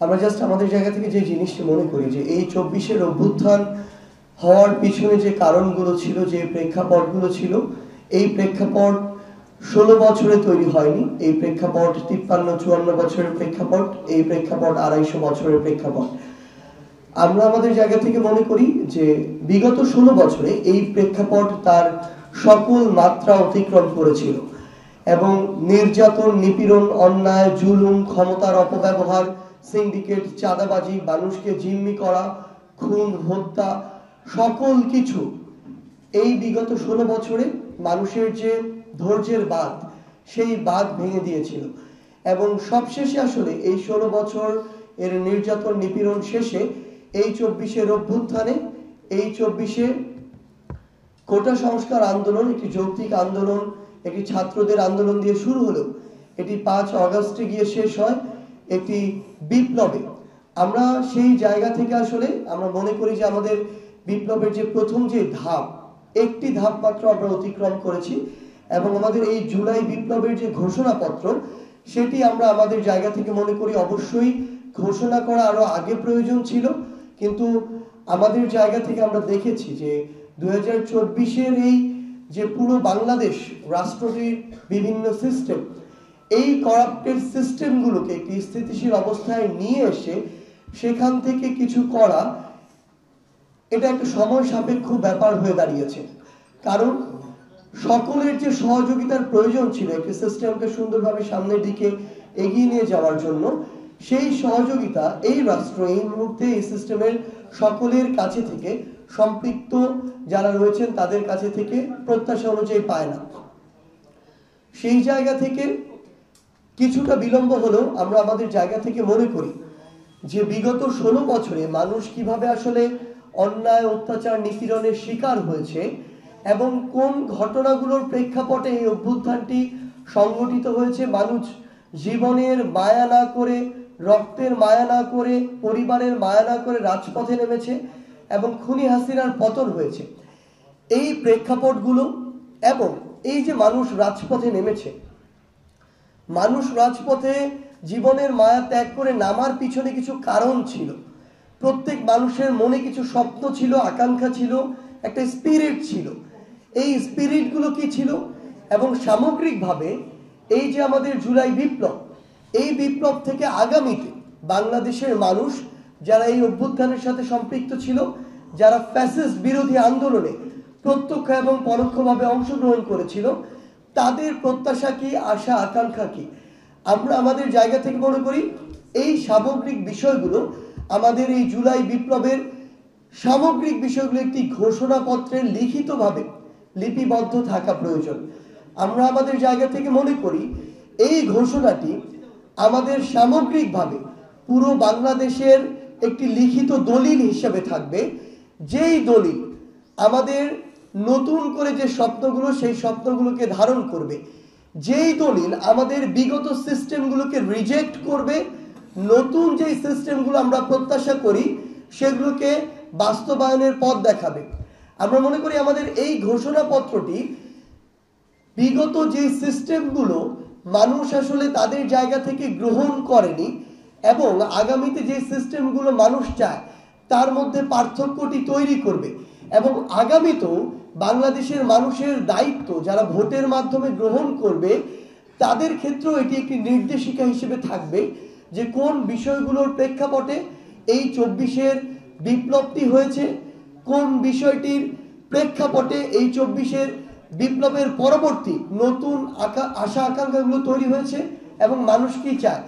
আমরা জাস্ট আমাদের জায়গা থেকে যে জিনিসটা মনে করি যে এই 24-এর অভ্যুত্থান হওয়ার পিছনে যে কারণগুলো ছিল, যে প্রেক্ষাপটগুলো ছিল, এই প্রেক্ষাপট 16 বছরে তৈরি হয়নি। এই প্রেক্ষাপট 53-54 বছরের প্রেক্ষাপট, এই প্রেক্ষাপট 250 বছরের প্রেক্ষাপট। আমরা আমাদের জায়গা থেকে মনে করি যে বিগত 16 বছরে এই প্রেক্ষাপট তার সকল মাত্রা অতিক্রম করেছিল এবং নির্যাতন, নিপীড়ন, অন্যায়, জুলুম, ক্ষমতার অপব্যবহার, সিন্ডিকেট, চাঁদাবাজি, মানুষকে জিম্মি করা, খুন, হত্যা, সকল কিছু এই বিগত 16 বছরে মানুষের যে ধৈর্যের বাঁধ, সেই বাঁধ ভেঙে দিয়েছিল। এবং সবশেষে আসলে এই 16 বছর এর নির্যাতন, নিপীড়ন শেষে এই 24-এর অভ্যুত্থানে, এই 24-এ কোটা সংস্কার আন্দোলন একটি যৌক্তিক আন্দোলন, একটি ছাত্রদের আন্দোলন দিয়ে শুরু হলো, এটি 5 অগস্টে গিয়ে শেষ হয় একটি বিপ্লবে। আমরা সেই জায়গা থেকে আসলে আমরা মনে করি যে আমাদের বিপ্লবের যে প্রথম যে ধাপ, একটি ধাপ মাত্র আমরা অতিক্রম করেছি এবং আমাদের এই জুলাই বিপ্লবের যে ঘোষণাপত্র, সেটি আমরা আমাদের জায়গা থেকে মনে করি অবশ্যই ঘোষণা করা আরো আগে প্রয়োজন ছিল। কিন্তু আমাদের জায়গা থেকে আমরা দেখেছি যে 2024-এর এই যে পুরো বাংলাদেশ রাষ্ট্রটির বিভিন্ন সিস্টেম, এই করাপ্টেড সিস্টেমগুলোকে একটি স্থিতিশীল অবস্থায় নিয়ে এসে সেখান থেকে কিছু করা, এটা একটা সময় সাপেক্ষ ব্যাপার হয়ে দাঁড়িয়েছে। কারণ সকলের যে সহযোগিতার প্রয়োজন ছিল একটি সিস্টেমকে সুন্দরভাবে সামনের দিকে এগিয়ে নিয়ে যাওয়ার জন্য, সেই সহযোগিতা এই রাষ্ট্র এই মুহূর্তে এই সিস্টেমের সকলের কাছে থেকে, সম্পৃক্ত যারা রয়েছেন তাদের কাছে থেকে প্রত্যাশা অনুযায়ী পায় না। সেই জায়গা থেকে কিছুটা বিলম্ব হলেও আমরা আমাদের জায়গা থেকে মনে করি যে বিগত 16 বছরে মানুষ কিভাবে আসলে অন্যায়, অত্যাচার, নিপীড়নের শিকার হয়েছে এবং কোন ঘটনাগুলোর প্রেক্ষাপটে এই অভ্যুত্থানটি সংগঠিত হয়েছে। মানুষ জীবনের মায়া না করে, রক্তের মায়া না করে, পরিবারের মায়া না করে রাজপথে নেমেছে এবং খুনি হাসিনার পতন হয়েছে। এই প্রেক্ষাপটগুলো এবং এই যে মানুষ রাজপথে নেমেছে, মানুষ রাজপথে জীবনের মায়া ত্যাগ করে নামার পিছনে কিছু কারণ ছিল। প্রত্যেক মানুষের মনে কিছু স্বপ্ন ছিল, আকাঙ্ক্ষা ছিল, একটা স্পিরিট ছিল। এই স্পিরিটগুলো কি ছিল? এবং সামগ্রিকভাবে এই যে আমাদের জুলাই বিপ্লব, এই বিপ্লব থেকে আগামীতে বাংলাদেশের মানুষ যারা এই অভ্যুত্থানের সাথে সম্পৃক্ত ছিল, যারা ফ্যাসিস্ট বিরোধী আন্দোলনে প্রত্যক্ষ এবং পরোক্ষভাবে অংশগ্রহণ করেছিল, তাদের প্রত্যাশা কি, আশা, আকাঙ্ক্ষা কি? আমরা আমাদের জায়গা থেকে মনে করি এই সামগ্রিক বিষয়গুলো আমাদের এই জুলাই বিপ্লবের সামগ্রিক বিষয়গুলো একটি ঘোষণাপত্রে লিখিতভাবে লিপিবদ্ধ থাকা প্রয়োজন। আমরা আমাদের জায়গা থেকে মনে করি এই ঘোষণাটি আমাদের সামগ্রিকভাবে পুরো বাংলাদেশের একটি লিখিত দলিল হিসেবে থাকবে, যেই দলিল আমাদের নতুন করে যে স্বপ্নগুলো, সেই স্বপ্নগুলোকে ধারণ করবে, যেই দলিল আমাদের বিগত সিস্টেমগুলোকে রিজেক্ট করবে, নতুন যে সিস্টেমগুলো আমরা প্রত্যাশা করি সেগুলোকে বাস্তবায়নের পথ দেখাবে। আমরা মনে করি আমাদের এই ঘোষণাপত্রটি বিগত যে সিস্টেমগুলো মানুষ আসলে তাদের জায়গা থেকে গ্রহণ করেনি এবং আগামীতে যে সিস্টেমগুলো মানুষ চায় তার মধ্যে পার্থক্যটি তৈরি করবে। এবং আগামীতেও বাংলাদেশের মানুষের দায়িত্ব যারা ভোটের মাধ্যমে গ্রহণ করবে, তাদের ক্ষেত্রেও এটি একটি নির্দেশিকা হিসেবে থাকবে যে কোন বিষয়গুলোর প্রেক্ষাপটে এই 24-এর বিপ্লবটি হয়েছে, কোন বিষয়টির প্রেক্ষাপটে এই 24-এর বিপ্লবের পরবর্তী নতুন আশা আকাঙ্ক্ষাগুলো তৈরি হয়েছে এবং মানুষ কি চায়।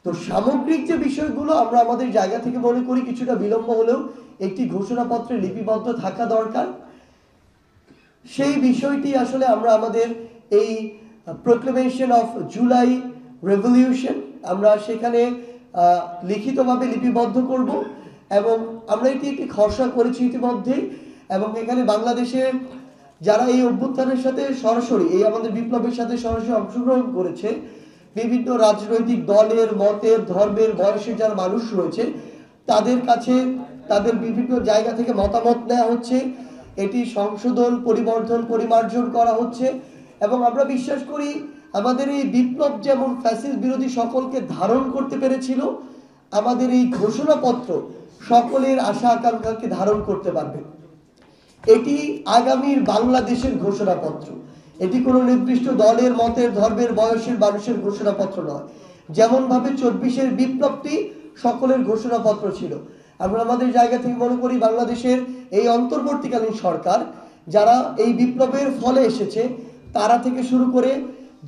তো সামগ্রিক যে বিষয়গুলো আমরা আমাদের জায়গা থেকে মনে করি কিছুটা বিলম্ব হলেও একটি ঘোষণাপত্রে লিপিবদ্ধ থাকা দরকার। সেই বিষয়টি আসলে আমরা আমাদের এই প্রোক্লেমেশন অফ জুলাই রেভলিউশন আমরা সেখানে লিখিতভাবে লিপিবদ্ধ করব এবং আমরা এটি একটি খসড়া করেছি ইতিমধ্যে। এবং এখানে বাংলাদেশের যারা এই অভ্যুত্থানের সাথে সরাসরি, এই আমাদের বিপ্লবের সাথে সরাসরি অংশগ্রহণ করেছে, বিভিন্ন রাজনৈতিক দলের, মতের, ধর্মের, বয়সের যারা মানুষ রয়েছে, তাদের কাছে তাদের বিভিন্ন জায়গা থেকে মতামত নেওয়া হচ্ছে, এটি সংশোধন, পরিবর্ধন, পরিমার্জন করা হচ্ছে। এবং আমরা বিশ্বাস করি আমাদের এই বিপ্লব যেমন ফ্যাসিস্ট বিরোধী সকলকে ধারণ করতে পেরেছিল, আমাদের এই ঘোষণাপত্র সকলের আশা আকাঙ্ক্ষাকে ধারণ করতে পারবে। এটি আগামীর বাংলাদেশের ঘোষণাপত্র। এটি কোনো নির্দিষ্ট দলের, মতের, ধর্মের, বয়সের মানুষের ঘোষণাপত্র নয়। যেমন ভাবে 24-এর বিপ্লবটি সকলের ঘোষণাপত্র ছিল, আমরা আমাদের জায়গা থেকে মনে করি বাংলাদেশের এই অন্তর্বর্তীকালীন সরকার যারা এই বিপ্লবের ফলে এসেছে, তারা থেকে শুরু করে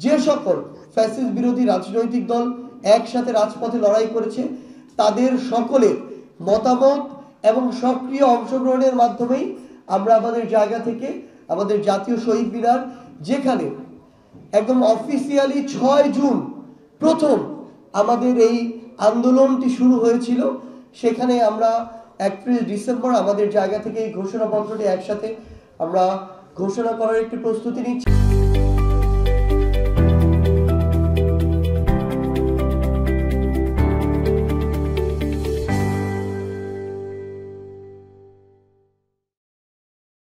যে সকল ফ্যাসিস্ট বিরোধী রাজনৈতিক দল একসাথে রাজপথে লড়াই করেছে, তাদের সকলের মতামত এবং সক্রিয় অংশগ্রহণের মাধ্যমেই আমরা আমাদের জায়গা থেকে আমাদের জাতীয় শহীদ মিনার, যেখানে একদম অফিসিয়ালি 6 জুন প্রথম আমাদের এই আন্দোলনটি শুরু হয়েছিল, সেখানে আমরা 31 ডিসেম্বর আমাদের জায়গা থেকে এই ঘোষণাপত্রটি একসাথে আমরা ঘোষণা করার একটি প্রস্তুতি নিচ্ছি।